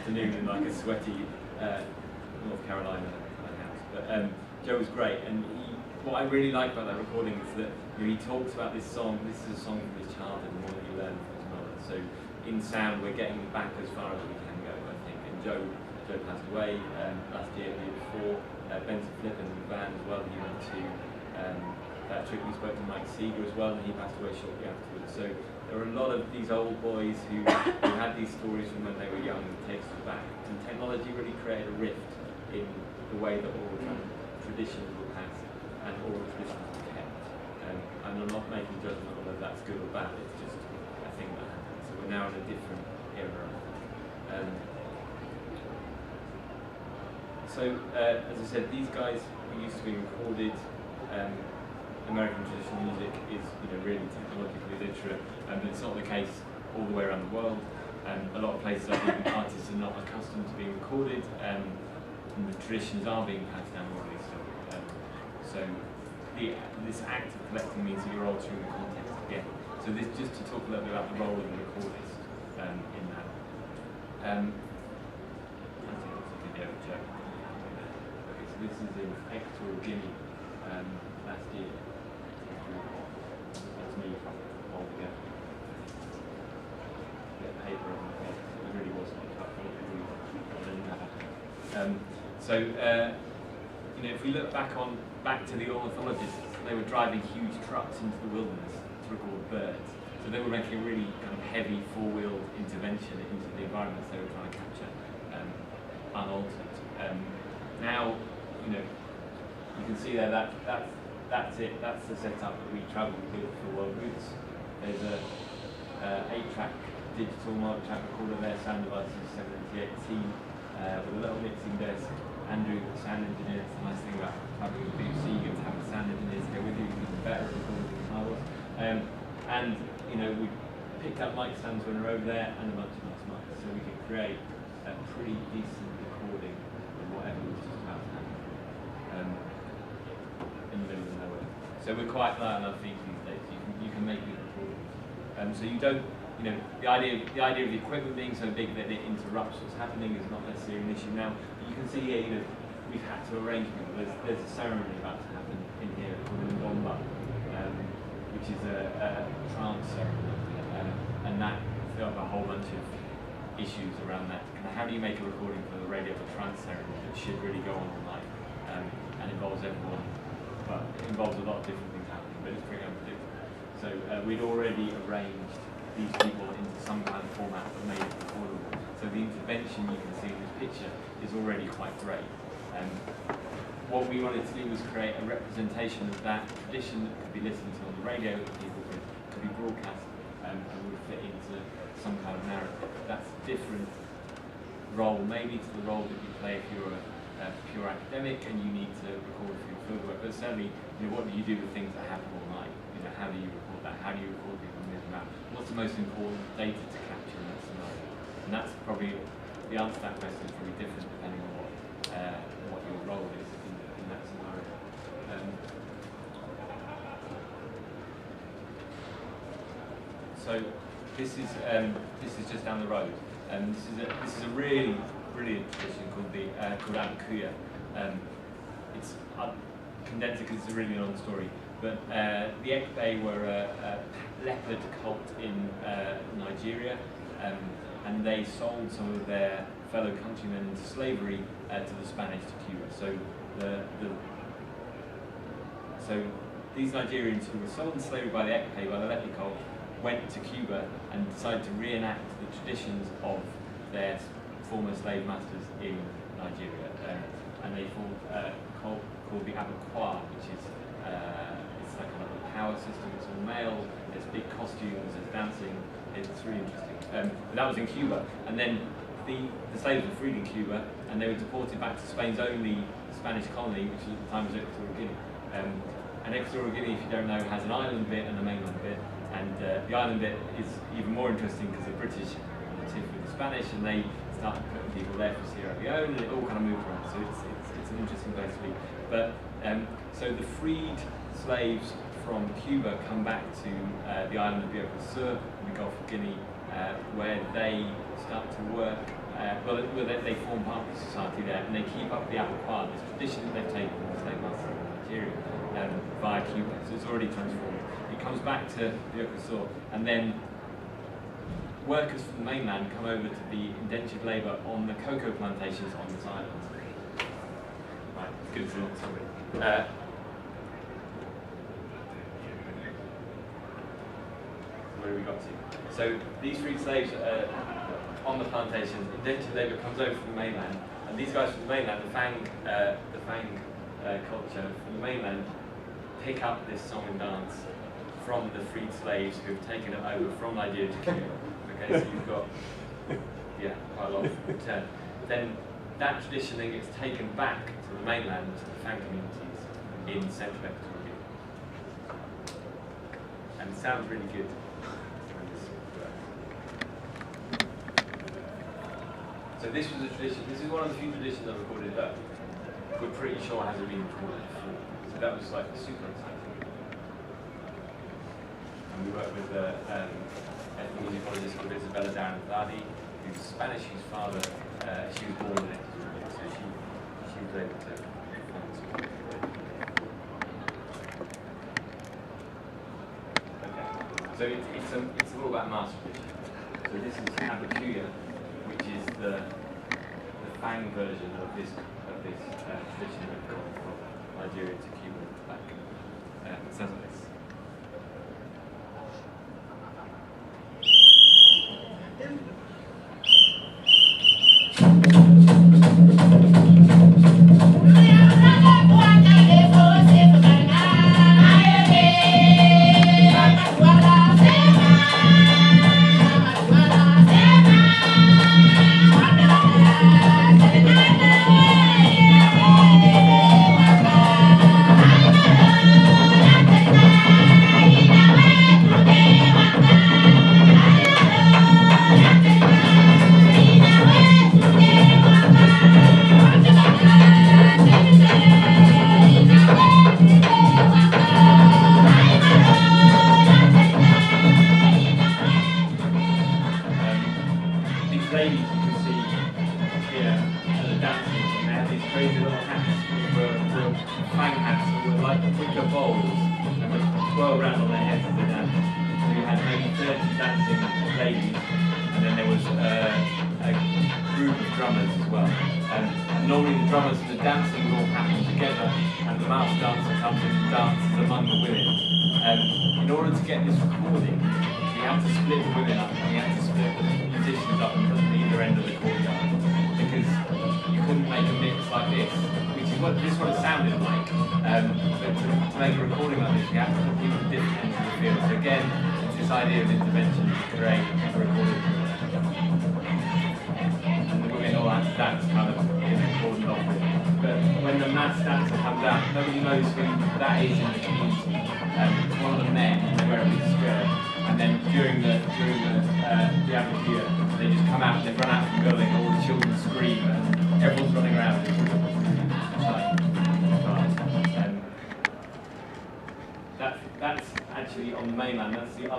afternoon in like a sweaty North Carolina house. But Joe was great, and what I really like about that recording is that he talks about this song. This is a song from his childhood, and more that you learn from his mother. So in sound, we're getting back as far as we can go, I think. And Joe passed away last year, the year before. Benson Flippen in the band as well. He went to that trip. We spoke to Mike Seeger as well, and he passed away shortly afterwards. So there are a lot of these old boys who had these stories from when they were young and takes us back. And technology really created a rift in the way that oral traditions were passed and oral traditions were kept. And I'm not making a judgment on whether that's good or bad, it's just a thing that happened. So we're now in a different era. So, as I said, these guys were used to be recorded. American traditional music is, really technologically literate, but it's not the case all the way around the world. A lot of places, I think, artists are not accustomed to being recorded, and the traditions are being passed down orally. So this act of collecting means that you're altering the context again. So this, just to talk a little bit about the role of the recordist in that. I think that's a video of Joe. Okay, so this is in Equatorial Guinea last year. That's me holding a bit of paper on my head. It really was like that. If we look back to the ornithologists, they were driving huge trucks into the wilderness to record birds. So they were making a really kind of heavy four-wheeled intervention into the environments they were trying to capture, unaltered. Now, you can see there that's it. That's the setup that we travelled with for World Roots. There's a 8-track digital multi-track recorder there, sound devices 788T, with a little mixing desk. Andrew, the sound engineer, it's the nice thing about travelling with BBC, you get to have a sound engineer to go with you, even better recording than I was. We picked up mic stands when we were over there and a bunch of nice mics, so we could create a pretty decent recording of whatever was just about to happen in the middle of nowhere. So we're quite light on our feet these days. You can make good recordings. So you don't, the idea of the equipment being so big that it interrupts what's happening is not necessarily an issue now. You can see here, we've had to arrange people. There's a ceremony about to happen in here called the Bomba, which is a trance ceremony, and that there are a whole bunch of issues around that. How do you make a recording for the radio of a trance ceremony that should really go on all night and involves everyone? Well, it involves a lot of different things happening, but it's pretty unpredictable. So we'd already arranged these people into some kind of format that made it recordable. So the intervention you can see in this picture is already quite great. What we wanted to do was create a representation of that tradition that could be listened to on the radio, that people could be broadcast and would fit into some kind of narrative. That's a different role, maybe to the role that you play if you're a pure academic and you need to record for your fieldwork. But certainly, what do you do with things that happen all night? How do you record that? How do you record people moving around? What's the most important data to capture in that scenario? And that's probably, the answer to that question is probably different depending on what your role is in that scenario. So this is just down the road, and this is a really brilliant tradition called Abakuya. It's condensed because it's a really long story. But the Ekpe were a leopard cult in Nigeria, and they sold some of their fellow countrymen into slavery to the Spanish, to Cuba. So these Nigerians who were sold into slavery by the Ekpe, by the leopard cult, went to Cuba and decided to reenact the traditions of their former slave masters in Nigeria. And they formed a cult called the Abakuya, which is it's like kind of a power system. It's all male. There's big costumes. There's dancing. It's really interesting. But that was in Cuba, and then the slaves were freed in Cuba, and they were deported back to Spain's only Spanish colony, which at the time was Equatorial Guinea. And Equatorial Guinea, if you don't know, has an island bit and a mainland bit, and the island bit is even more interesting because the British tiff with the Spanish, and they started putting people there for Sierra Leone, and it all kind of moved around. So it's an interesting place to be. But so the freed slaves from Cuba come back to the island of Bioko Sur in the Gulf of Guinea, where they start to work they form part of the society there, and they keep up the abattoir, this tradition that they've taken from the slave masters in Nigeria via Cuba. So it's already transformed. It comes back to the Okafor, and then workers from the mainland come over to the indentured labour on the cocoa plantations on this island. Right, it's good to look somebody. Where we got to? So these freed slaves on the plantations, indentured labour comes over from the mainland, and these guys from the mainland, the Fang culture from the mainland, pick up this song and dance from the freed slaves who have taken it over from Nigeria to Cuba. Okay, so you've got quite a lot of return. Then that tradition then gets taken back to the mainland, to the Fang communities in Central Equatoria. And it sounds really good. So this was a tradition, this is one of the few traditions I've recorded that we're pretty sure hasn't been recorded before. So that was like super exciting. And we worked with ethnomusicologist called Isabella Darren-Vladi, who's Spanish, whose father, she was born in Ecuador, so she was able to perform this. Okay, so it's all about master tradition. So this is Abakuya, which is the Fang version of this tradition that got from Nigeria to Cuba and back. It sounds like this.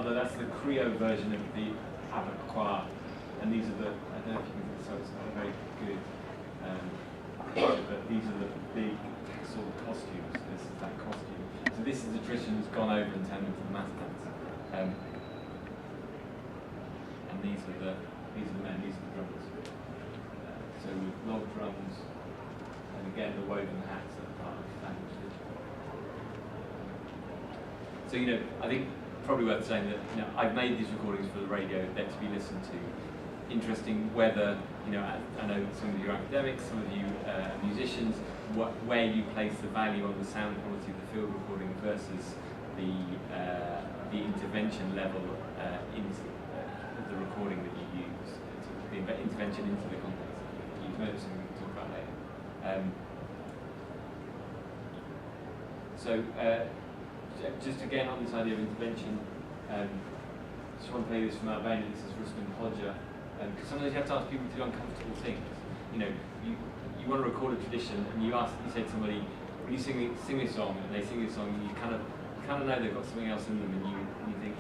That's the Creole version of the abattoir, and these are the, I don't know if you can, so it's not very good, but these are the big sort of costumes. This is that costume. So this is the tradition that's gone over and turned into the mass dance. And these are the men, these are the drummers. So with log drums, and again the woven hats are part of that tradition. So I think probably worth saying that I've made these recordings for the radio, they're to be listened to. Interesting whether, I know some of you are academics, some of you musicians, where you place the value on the sound quality of the field recording versus the intervention level into the recording that you use, the intervention into the context. You know something we can talk about later. Just again on this idea of intervention, just want to play this from Albania. This is Rustam Hoxha, because sometimes you have to ask people to do uncomfortable things. You want to record a tradition, and you say to somebody, "Will you sing this song?" And they sing this song, and you kind of know they've got something else in them, and you think,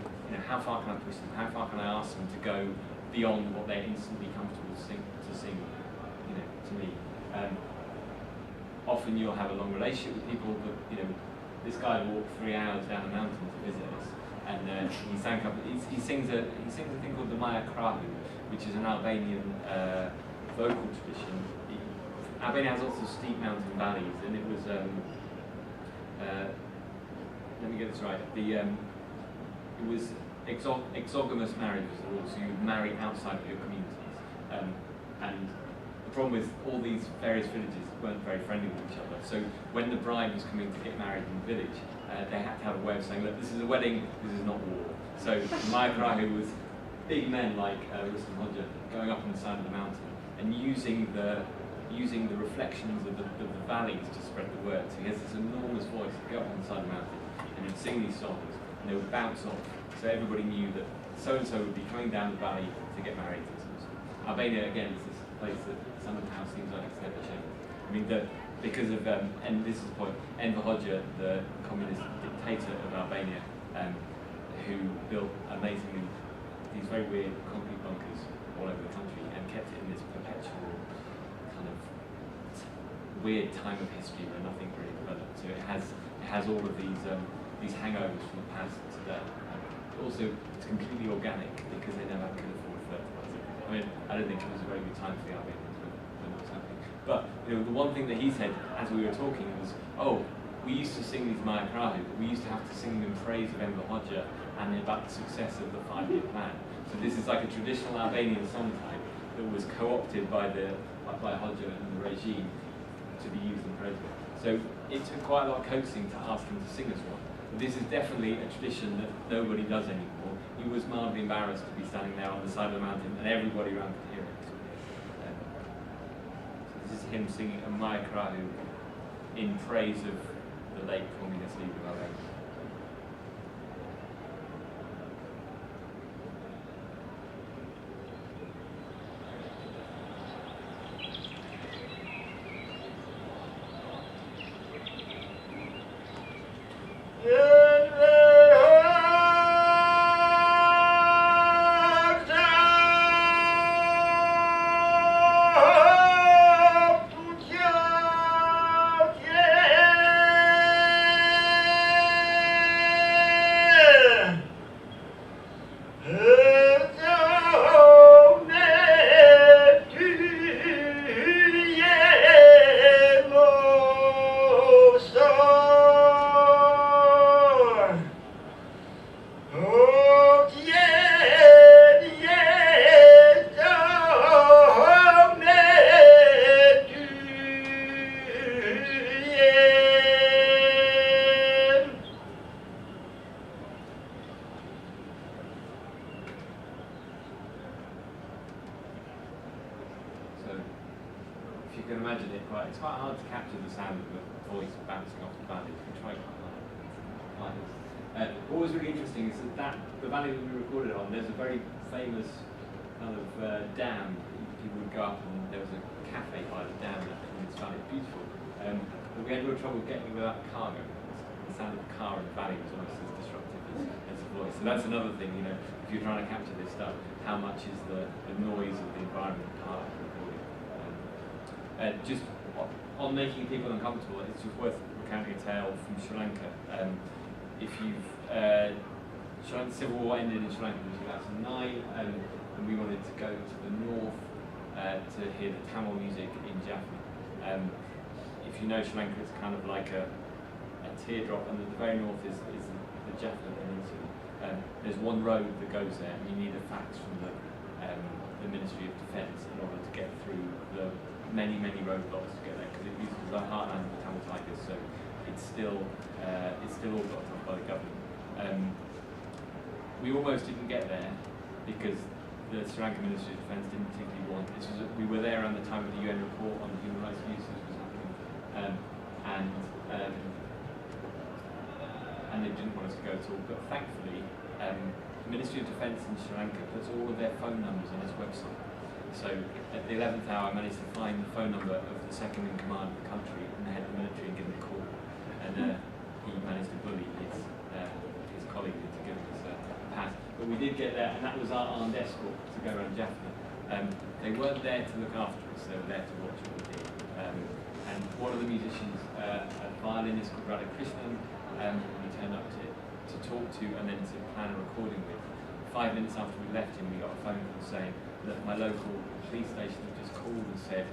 how far can I push them? How far can I ask them to go beyond what they're instantly comfortable to sing, you know, to me. Often you'll have a long relationship with people, but you know, this guy walked 3 hours down a mountain to visit us, and he sang he sings a thing called the Maya Krahu, which is an Albanian vocal tradition. Albania has lots of steep mountain valleys, and it was let me get this right. It was exogamous marriage was the rule, so you would marry outside of your communities. And the problem with all these various villages weren't very friendly with each other. So when the bride was coming to get married in the village, they had to have a way of saying, look, this is a wedding, this is not war. So Maya Krahu was big men like Rustam Hoxha going up on the side of the mountain and using the reflections of the valleys to spread the word. So he has this enormous voice to go up on the side of the mountain and he'd sing these songs and they would bounce off. So everybody knew that so-and-so would be coming down the valley to get married. Albania, again, is this place that somehow seems like it's never changed. I mean, because of, and this is the point, Enver Hoxha, the communist dictator of Albania, who built amazingly these very weird concrete bunkers all over the country and kept it in this perpetual kind of weird time of history where nothing really developed. So it has all of these hangovers from the past today. Also, it's completely organic because they never could afford fertilizer. I mean, I don't think it was a very good time for the Albanians when it was happening. But you know, the one thing that he said as we were talking was, oh, we used to sing these Maya Krahu, but we used to have to sing them in praise of Enver Hoxha and about the success of the 5-year plan. So this is like a traditional Albanian song type that was co-opted by Hoxha and the regime to be used in praise of it. So it took quite a lot of coaxing to ask him to sing us one. This is definitely a tradition that nobody does anymore. He was mildly embarrassed to be standing there on the side of the mountain and everybody around could hear it. So this is him singing a Maya Krahu in praise of the late communist leader of Albania. What was really interesting is that the valley that we recorded on, there's a very famous kind of dam. People would go up and there was a cafe by the dam in this valley. It's beautiful. But we had real trouble getting without cargo. The sound of a car in the valley was almost as disruptive as the voice. So that's another thing, you know, if you're trying to capture this stuff, how much is the noise of the environment part of the recording? Just on making people uncomfortable, it's just worth recounting a tale from Sri Lanka. If you've the civil war ended in Sri Lanka in 2009, and we wanted to go to the north to hear the Tamil music in Jaffna. If you know Sri Lanka, it's kind of like a teardrop, and at the very north is the Jaffna Peninsula. There's one road that goes there, and you need a fax from the Ministry of Defence in order to get through the many roadblocks to get there, because it uses the heartland of the Tamil Tigers, so it's still all blocked off by the government. We almost didn't get there because the Sri Lankan Ministry of Defence didn't particularly want. We were there around the time of the UN report on the human rights abuses was happening, and they didn't want us to go at all. But thankfully, the Ministry of Defence in Sri Lanka puts all of their phone numbers on its website. So at the 11th hour, I managed to find the phone number of the second in command of the country and the head of the military and give him a call. And he managed to bully his colleague into giving us a pass. but we did get there, and that was our armed escort to go around Jaffna. They weren't there to look after us, they were there to watch what we did. And one of the musicians, a violinist called Radha Krishnan, we turned up to talk to and then to plan a recording with. 5 minutes after we left him, we got a phone call saying that my local police station had just called and said,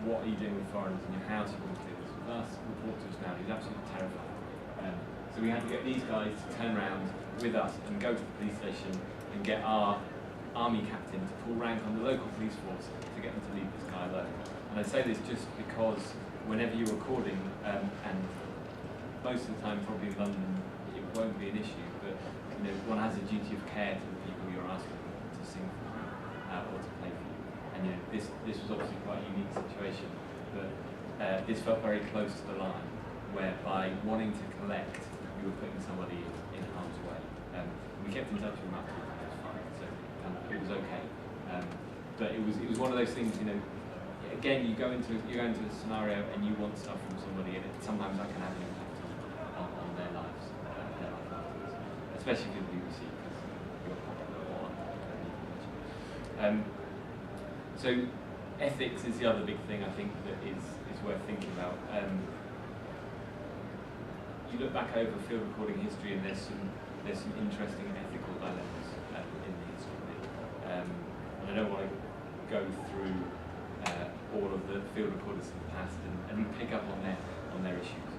"What are you doing with foreigners in your house? You're going to do this with us, report to us now." He was absolutely terrified. So we had to get these guys to turn around with us and go to the police station and get our army captain to pull rank on the local police force to get them to leave this guy alone. And I say this just because whenever you're recording, and most of the time probably in London it won't be an issue, but you know, one has a duty of care to the people you're asking to sing for you or to play for you. And you know, this was obviously quite a unique situation, but this felt very close to the line, where by wanting to collect, you were putting somebody in harm's way. We kept in touch with Matt, it was fine, so it was okay. But it was one of those things, you know. Again, you go into a scenario and you want stuff from somebody, and sometimes that can have an impact on their lives, especially for the BBC, because you're on. So ethics is the other big thing I think that is worth thinking about. You look back over field recording history, and there's some interesting ethical dilemmas in the history. And I don't want to go through all of the field recorders in the past and pick up on their issues.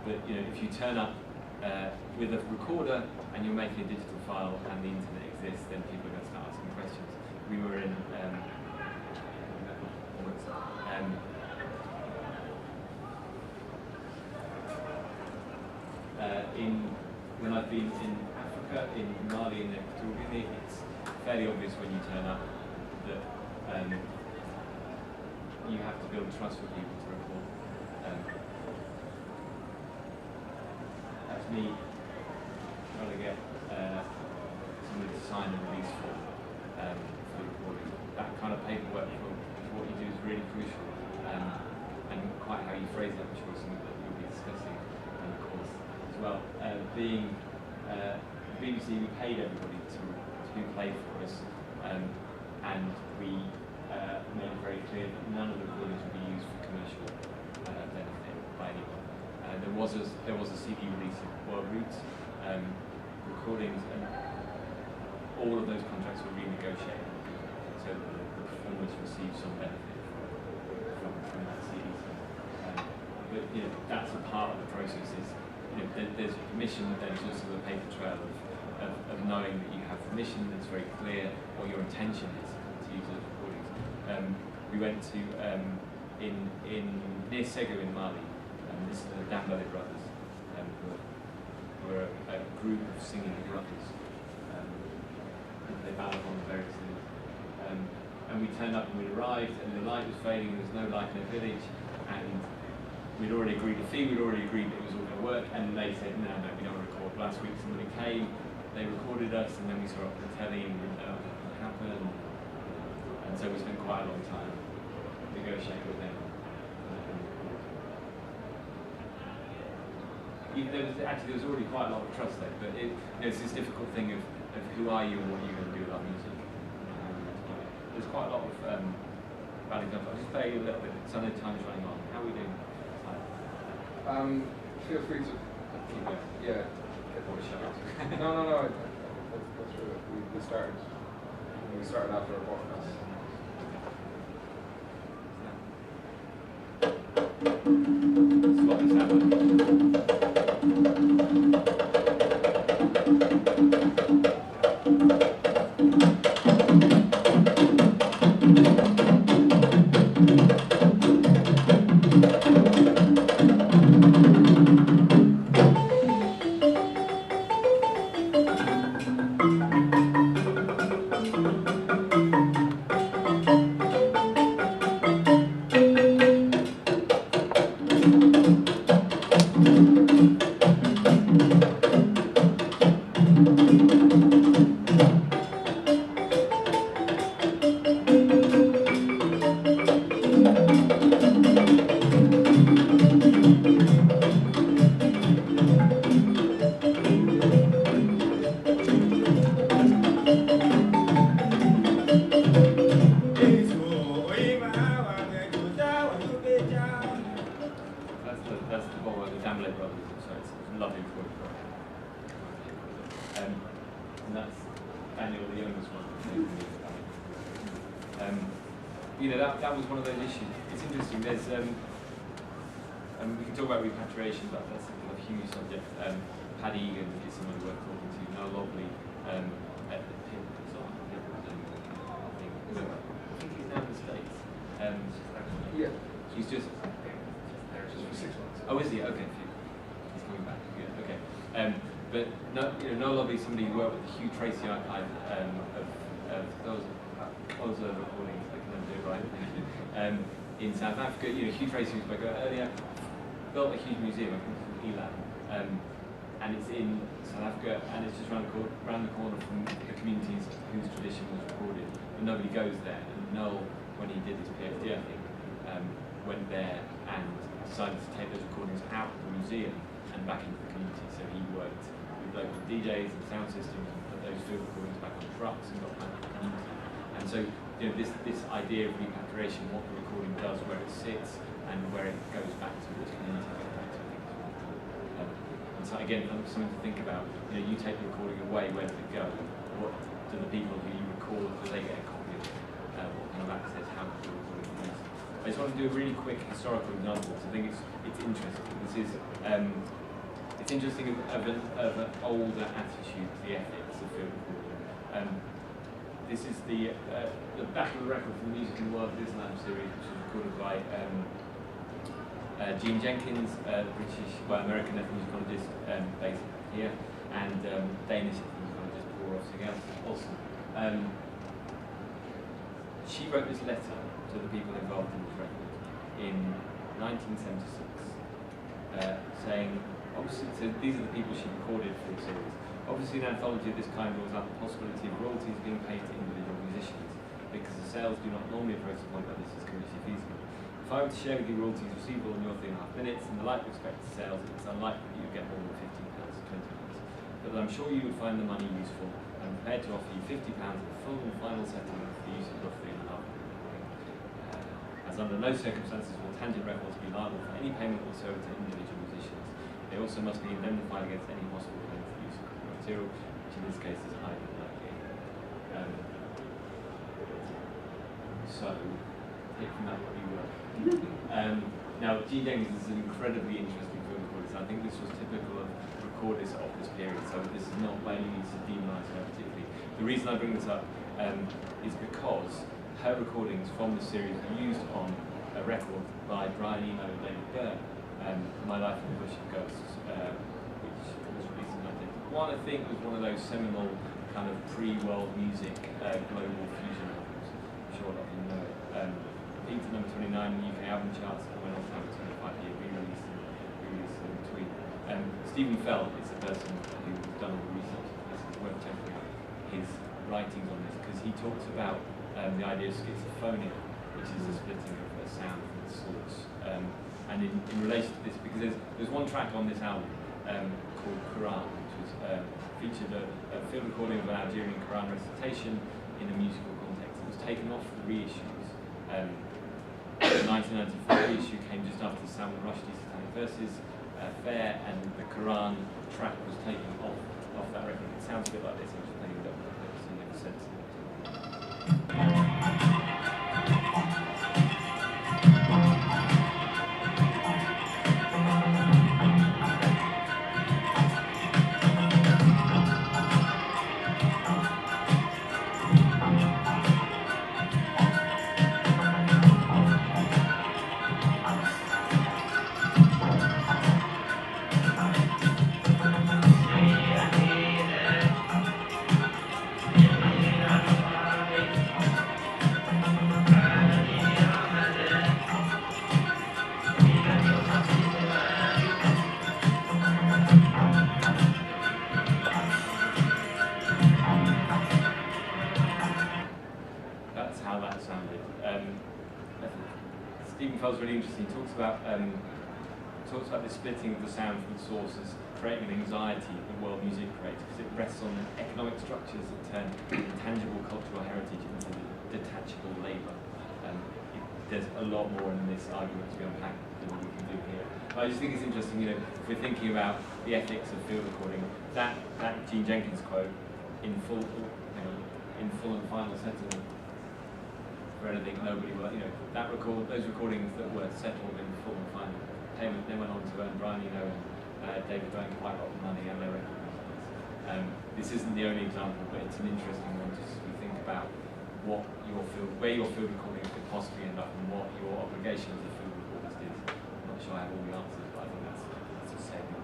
But you know, if you turn up with a recorder and you're making a digital file and the internet exists, then people are going to start asking questions. We were in when I've been in Africa, in Mali and Equatorial Guinea, it's fairly obvious when you turn up that you have to build trust with people to record. That's me trying to get somebody to sign a release form for recording. That kind of paperwork for what you do is really crucial, and quite how you phrase it, I'm sure, is something that you'll be discussing in the course as well. Being BBC, we paid everybody to play for us, and we made it very clear that none of the recordings would be used for commercial benefit by anyone. There was a CD release of World Roots recordings, and all of those contracts were renegotiated, so that the performers received some benefit from that CD. But you know, that's a part of the process. Is you know, there's permission, but there's also the paper trail of knowing that you have permission. That's very clear what your intention is to use those recordings. We went to near Segu in Mali. This is the Dambele brothers, who are a group of singing brothers. They battle on various things. And we turned up and we arrived, and the light was fading. There was no light in the village, and we'd already agreed a fee. We'd already agreed that it was all going to work, and they said, "No, we don't record." Last week somebody came, they recorded us, and then we saw it on the telly, and we didn't know what would happen. And so we spent quite a long time negotiating with them. There was already quite a lot of trust there, but it's this difficult thing of who are you and what are you going to do with our music. There's quite a lot of bad examples. I'll just play you a little bit, because I know time's running on. How are we doing? Feel free to keep going. Yeah. Or shut up. No. That's true. We started after our podcast. That's what has happened. Daniel, the youngest one. That was one of those issues. It's interesting. There's we can talk about repatriation, but that's a huge subject. Paddy Egan is someone worth talking to. Noel Lobley at the PIP. I think he's now in the States. Yeah. He's just Just for 6 months. Oh, is he? Okay, he's coming back. Good. Okay. But Noel Lobley is somebody who worked with the Hugh Tracy archive of those recordings. I can never do it right. In South Africa, Hugh Tracy, who spoke earlier, built a huge museum, I think it's called Elam, and it's in South Africa, and it's just around the corner from the communities whose tradition was recorded. But nobody goes there. And Noel, when he did his PhD, I think, went there and decided to take those recordings out of the museum and back into the community. So he worked with local DJs and sound systems and put those field recordings back on trucks and got back to the community. And so, this idea of repatriation, what the recording does, where it sits, and where it goes back to, which community it goes back to, I think is really cool. And so again, something to think about. You take the recording away, where does it go? What do the people who you record, do they get a copy of it? What kind of access, how does the recording use? I just want to do a really quick historical example, because I think it's interesting. This is it's interesting of an older attitude to the ethics of field recording. This is the Battle of the Record from the Music in the World Islam series, which was recorded by Gene Jenkins, American ethnomusicologist based here, and Danish ethnomusicologist Paul Olsen. She wrote this letter to the people involved in this record in 1976, saying, obviously, so these are the people she recorded for the series. Obviously, an anthology of this kind rules out the possibility of royalties being paid to individual musicians, because the sales do not normally approach the point where this is commercially feasible. If I were to share with you royalties receivable in your 3.5 minutes and the like expected sales, it's unlikely that you would get more than £15 or £20. But I'm sure you would find the money useful. I'm prepared to offer you £50 for full and final settlement for the use of your 3.5 minutes. As under no circumstances will Tangent Records be liable for any payment whatsoever to individual musicians. They also must be indemnified against any possible claim for use of material, which in this case is highly unlikely. So, take from that what you will. Now, Gene Jenkins is an incredibly interesting field recordist. I think this was typical of recordists of this period, so this is not by any means to demonise her particularly. The reason I bring this up is because her recordings from the series were used on a record by Brian Eno and David Byrne, My Life in the Bush of Ghosts, which was released in 1991. I think was one of those seminal kind of pre-world music global fusion albums. I'm sure a lot of you know it. Peaked at number 29 in the UK album charts and went on to number 25 year re-release in between. Stephen Feld is the person who's done all the research on this. It's worth checking out his writings on this, because he talks about the idea of schizophrenia, which is the splitting of a sound from the source. And in relation to this, because there's one track on this album called Quran, which was featured a field recording of an Algerian Quran recitation in a musical context. It was taken off the reissues. The 1994 reissue came just after Salman Rushdie's Satanic Verses Fair, and the Quran track was taken off that record. It sounds a bit like this. I'm just playing it up so you get a sense of it. Really interesting. He talks about the splitting of the sound from the sources, creating an anxiety that world music creates, because it rests on economic structures that turn intangible cultural heritage into detachable labour. There's a lot more in this argument to be unpacked than we can do here. But I just think it's interesting, if we're thinking about the ethics of field recording, that Gene Jenkins quote in full, in full and final settlement for anything. Nobody were, those recordings that were settled in full and final payment, they went on to earn Brian Eno and David Bowie quite a lot of money, and they recognise this isn't the only example, but it's an interesting one just as we think about what where your field recordings could possibly end up, and what your obligation as a field recorder is. I'm not sure I have all the answers, but I think that's a saving.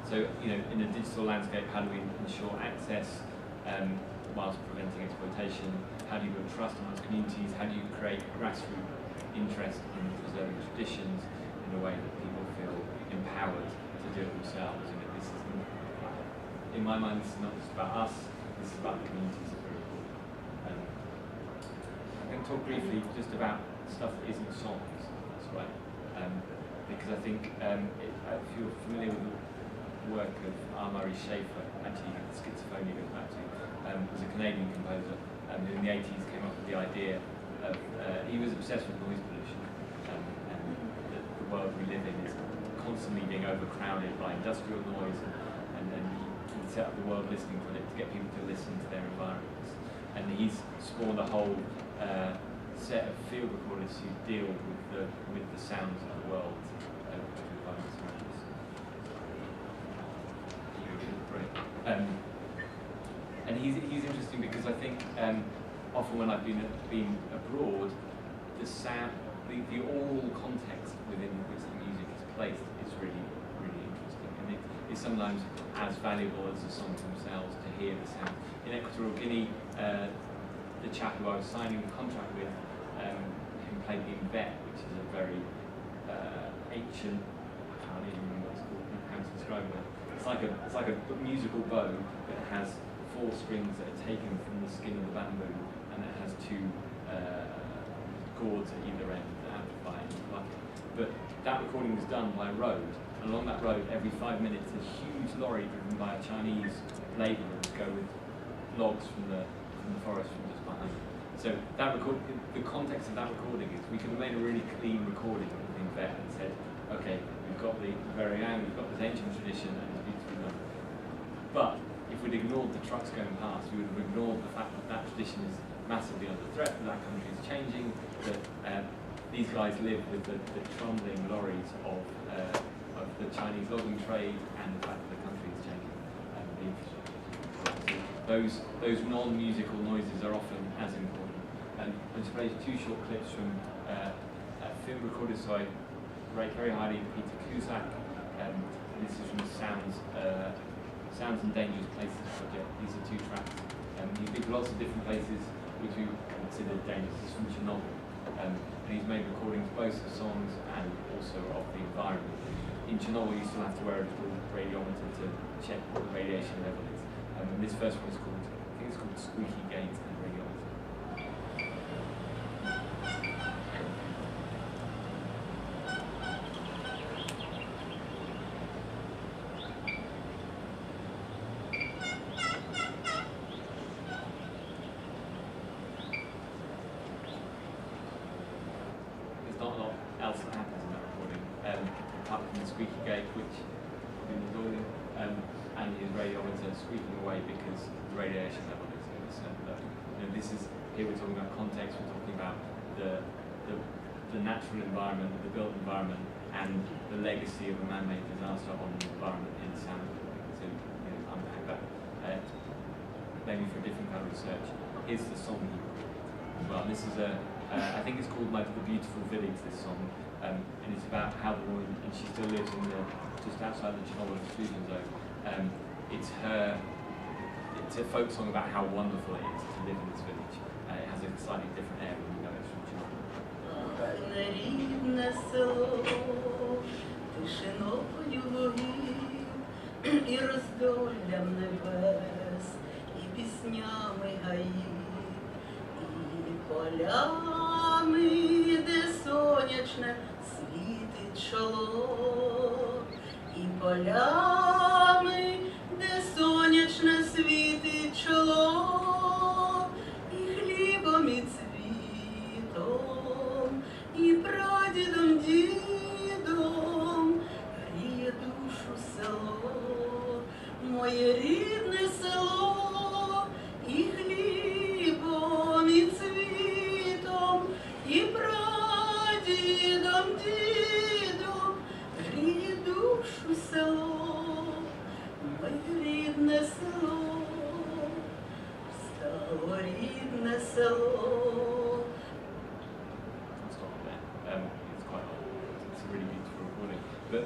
So, in a digital landscape, how do we ensure access whilst preventing exploitation? How do you build trust amongst communities? How do you create grassroots interest in preserving traditions in a way that people feel empowered to do it themselves? This is, in my mind, this is not just about us. This is about the communities that we're recording. I'm going to talk briefly just about stuff that isn't songs. That's right. Because I think if you're familiar with the work of R. Murray Schafer, actually schizophrenia goes back to, was a Canadian composer who in the 80s came up with the idea of, he was obsessed with noise pollution, and the world we live in is constantly being overcrowded by industrial noise, and he set up the World Listening Project to get people to listen to their environments. And he's spawned a whole set of field recorders who deal with the sounds of the world. And he's interesting because I think often when I've been abroad, the sound, the oral context within which the music is placed is really, really interesting, and it is sometimes as valuable as the songs themselves to hear the sound. In Equatorial Guinea, the chap who I was signing the contract with, him played the mbet, which is a very ancient, I can't even remember what it's called, how to describe it. It's like a musical bow that has 4 strings that are taken from the skin of the bamboo, and it has 2 chords at either end that amplify and pluck it. But that recording was done by road, and along that road, every 5 minutes, a huge lorry driven by a Chinese labourer would go with logs from the forest from just behind. So that the context of that recording is we could have made a really clean recording of the mbet and said, okay, we've got the Variang, we've got this ancient tradition, and it's beautifully done. But if we'd ignored the trucks going past, we would have ignored the fact that that tradition is massively under threat, that country is changing, that these guys live with the trundling lorries of the Chinese logging trade, and the fact that the country is changing. The infrastructure. Those non-musical noises are often as important. And I just played 2 short clips from film recorders, so I rate very highly Peter Cusack. This is from Sounds and Dangerous Places project. These are 2 tracks. He's been to lots of different places which we consider dangerous. This is from Chernobyl. And he's made recordings both of songs and also of the environment. In Chernobyl, you still have to wear a little radiometer to check what the radiation level is. And this first one is called, I think it's called Squeaky Gate and Radiometer. There's not a lot else that happens in that recording, apart from the squeaky gate, which I've been avoiding, and his radiometer squeaking away because the radiation level is at a certain level. This is, here we're talking about context, we're talking about the natural environment, the built environment, and the legacy of a man-made disaster on the environment in sound. So unpack that, maybe for a different kind of research. Here's the song he recorded as well. This is I think it's called The Beautiful Village, this song, and it's about how the woman, and she still lives in just outside the Chernobyl exclusion zone. It's a folk song about how wonderful it is to live in this village. It has a slightly different air when you know it's from Chernobyl. Рідне село, тишиною лугів, і роздоллям небес, і піснями гаїв, і полями, де сонячне світить чоло, і полями, де сонячне світить чоло, і хлібом, і цвітом, і прадідом, дідом гріє душу село, моє рідне село. I'll stop there. It's quite long. It's a really beautiful recording. But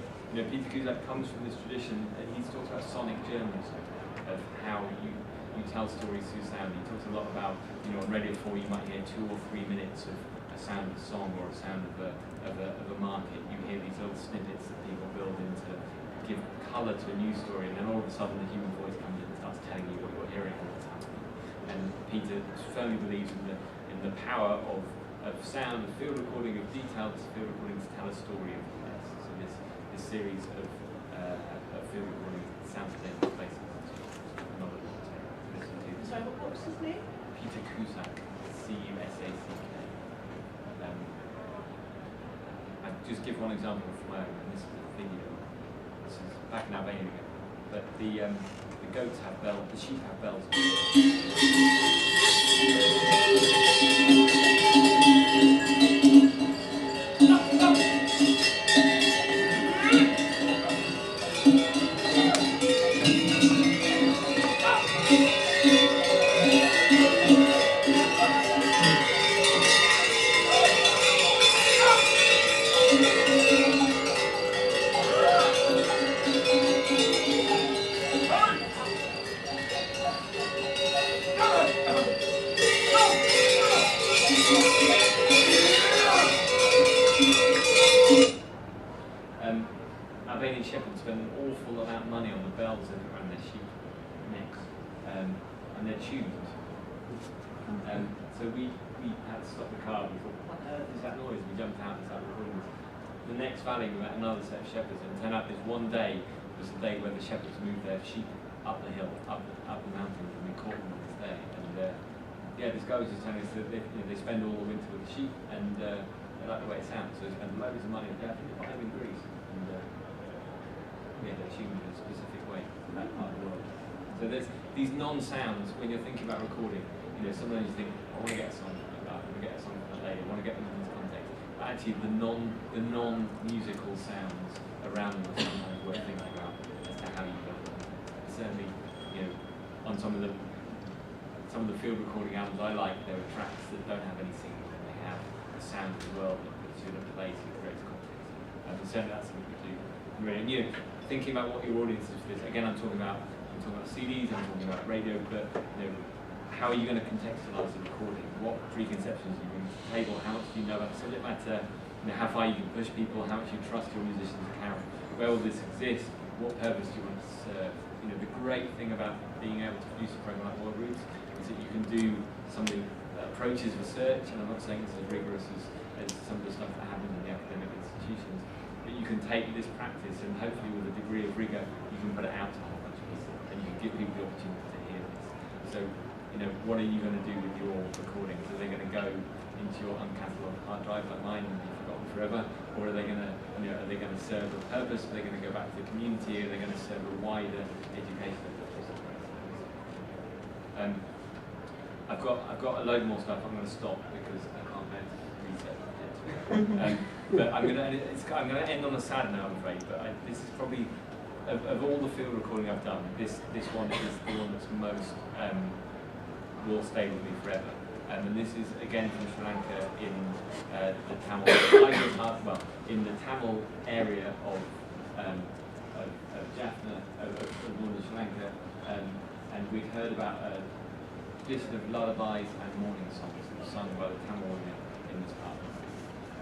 Peter Cusack comes from this tradition, and he's talked about sonic journalism, of how you tell stories through sound. He talks a lot about, on Radio 4 you might hear 2 or 3 minutes of a sound of a song or a sound of a market. You hear these little snippets that people build in to give colour to a news story, and then all of a sudden the human voice comes in and starts telling you what you're hearing and what's happening. And Peter firmly believes in the power of sound, of field recording, of detailed field recording to tell a story of the place. So this series of field recording sounds taking place in another one to listen to. Sorry, what was his name? Peter Cusack, C-U-S-A-C-K. I'll just give one example from my own, and this is a video. This is back in Albania again. But the goats have bells, the sheep have bells. Albanian shepherds spend an awful amount of money on the bells that are around their sheep necks, and they're tuned. So we had to stop the car. We thought, what on earth is that noise? We jumped out and started recording this. The next valley we met another set of shepherds, and it turned out this one day was the day where the shepherds moved their sheep up the hill, up the mountains, and we caught them on this day. And this guy was just telling us that they spend all the winter with the sheep, and they like the way it sounds, so they spend loads of money. I think they buy them in Greece, and they're tuned in a specific way in that part of the world. So there's these non-sounds when you're thinking about recording. Sometimes you think, I want to get a song like that, I want to get a song for that lady, I want to get them in this context. But actually, the non-musical sounds around them are sometimes worth thinking about as to how you build them. Certainly, on some of the field recording albums I like, there are tracks that don't have any singing, and they have the sound of the world that puts you in a place and creates context. And certainly that's something we do. And thinking about what your audience is for this. Again, I'm talking about CDs, I'm talking about radio, but how are you going to contextualise the recording? What preconceptions are you bring to the table? How much do you know about subject matter? How far you can push people? How much you trust your musicians to carry? Where will this exist? What purpose do you want to serve? The great thing about being able to produce a program like World Roots is that you can do something that approaches research, and I'm not saying it's as rigorous as some of the stuff that happens in the academic institutions, but you can take this practice and hopefully with a degree of rigour you can put it out to a whole bunch of people, and you can give people the opportunity to hear this. So what are you going to do with your recordings? Are they going to go into your uncatalogued hard drive like mine and be forgotten forever, or are they going to serve a purpose? Are they going to go back to the community? Are they going to serve a wider educational purpose? I've got a load more stuff. I'm going to stop because I can't bear to reset it. But I'm going to end on a sad note, I'm afraid. But this is probably of all the field recording I've done, this one is the one that's most will stay with me forever. And this is again from Sri Lanka in the Tamil, in the Tamil area of Jaffna, of northern Sri Lanka, and we'd heard about a tradition of lullabies and morning songs that were sung by the Tamil women in this part.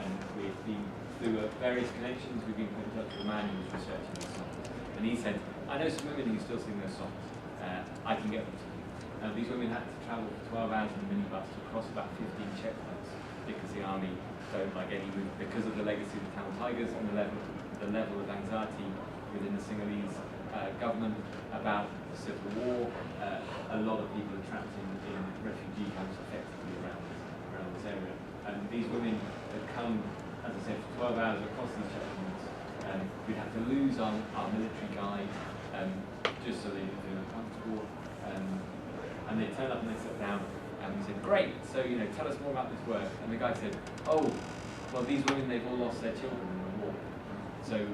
And we've been through various connections. We've been put in touch with a man who was researching these songs, and he said, "I know some women who still sing those songs. I can get them to you." These women had to travel for 12 hours in a minibus to cross about 15 checkpoints because the army don't like any route, because of the legacy of the Tamil Tigers and the level of anxiety within the Sinhalese government about the civil war. A lot of people are trapped in refugee camps effectively around this area. And these women had come, as I said, for 12 hours across these checkpoints. We'd have to lose our military guide just so they didn't feel uncomfortable. And they turned up and they sat down and we said, "Great, so tell us more about this work." And the guy said, "Oh, well, these women, they've all lost their children in the war." So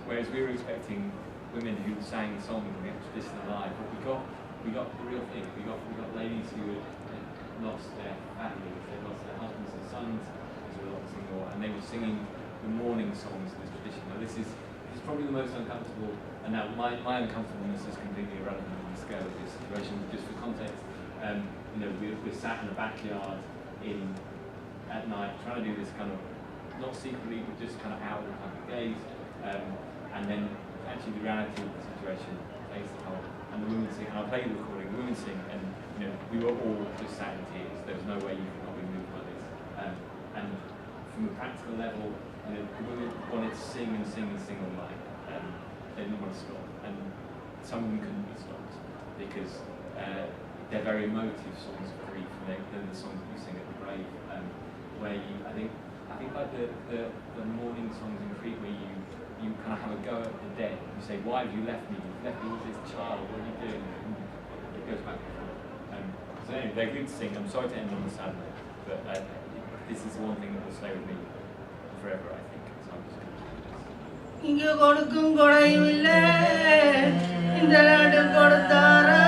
whereas we were expecting women who sang songs and kept tradition alive, but we got the real thing. We got ladies who had lost their families, they lost their husbands and sons as a result of the war, and they were singing the mourning songs of this tradition. Now this is probably the most uncomfortable, and now my uncomfortableness is completely irrelevant in the scale of this situation. Just for context, you know, we're sat in the backyard at night trying to do this kind of, not secretly, but just kind of outward type of gaze, and then actually the reality of the situation takes the whole, and the women sing, and I played the recording, the women sing, and you know, we were all just sat in tears. There was no way you could not be moved by this. And from a practical level, you know, the women wanted to sing and sing and sing all night. They didn't want to stop, and some of them couldn't be stopped because they're very emotive songs of grief, and they're the songs that you sing at the grave, where I think like the mourning songs in Crete, where you kind of have a go at the dead. You say, why have you left me? You've left me with this child, what are you doing? And it goes back and forth. So anyway, they're good to sing. I'm sorry to end on a sad note, but this is the one thing that will stay with me forever, I think. So I'm just going to do this. இங்கே கொடுக்கும் கொடையும் இல்லை இந்த நாட்டில் கொடுத்தாரா